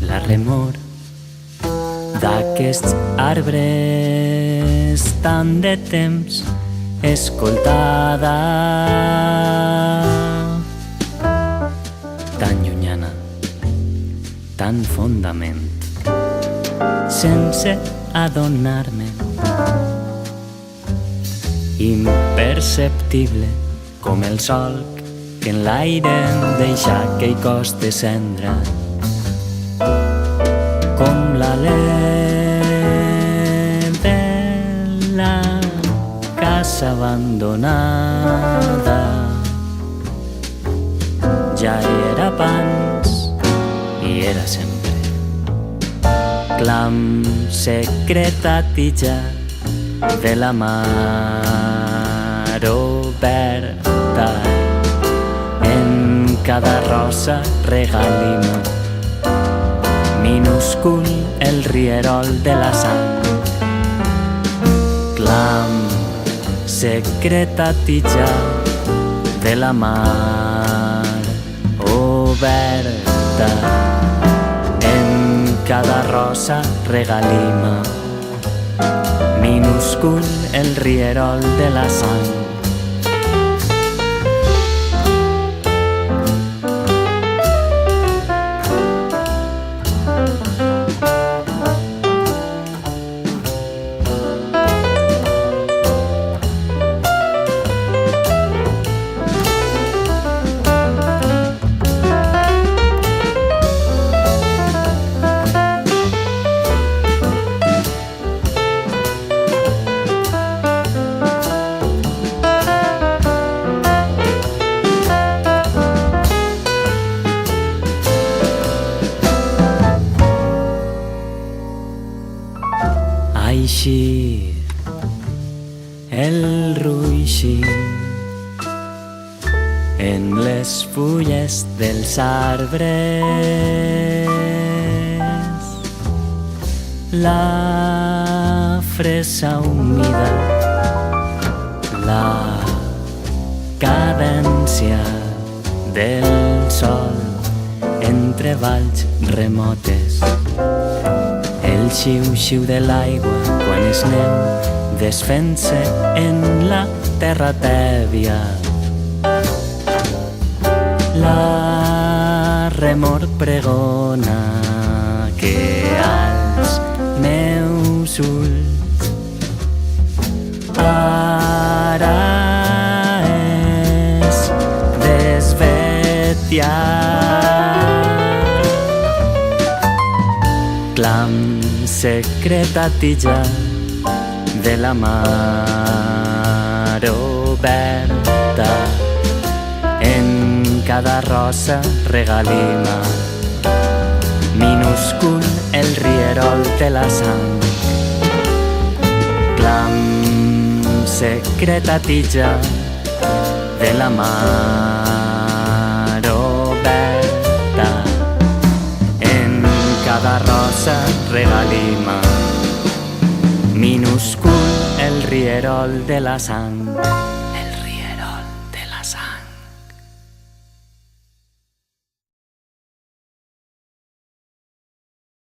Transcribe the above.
la remor d'aquests arbres tan de temps escoltada, tan llunyana, tan fondament, sense adonar-me, imperceptible com el solc que en l'aire em deixa aquell cos de cendra, com l'alè de la casa abandonada. Ja era abans i era sempre clam secretatilla de la mar oberta. En cada rosa regalima minúscul el rierol de la sang. Clam secretatilla de la mar oberta. En cada rosa regalima minúscul el rierol de la sang. Així el ruixir en les fulles dels arbres, la fresa humida, la cadència del sol entre valls remotes, el xiu-xiu de l'aigua quan és neu desfent-se en la terra tèbia, la remor pregona que als meus ulls ara és desvetiat. Clam secretatilla de la mar oberta. En cada rosa regalima minúscul el rierol de la sang. Clam secretatilla de la mar oberta. En cada rosa regalima minúscul el rierol de la sang.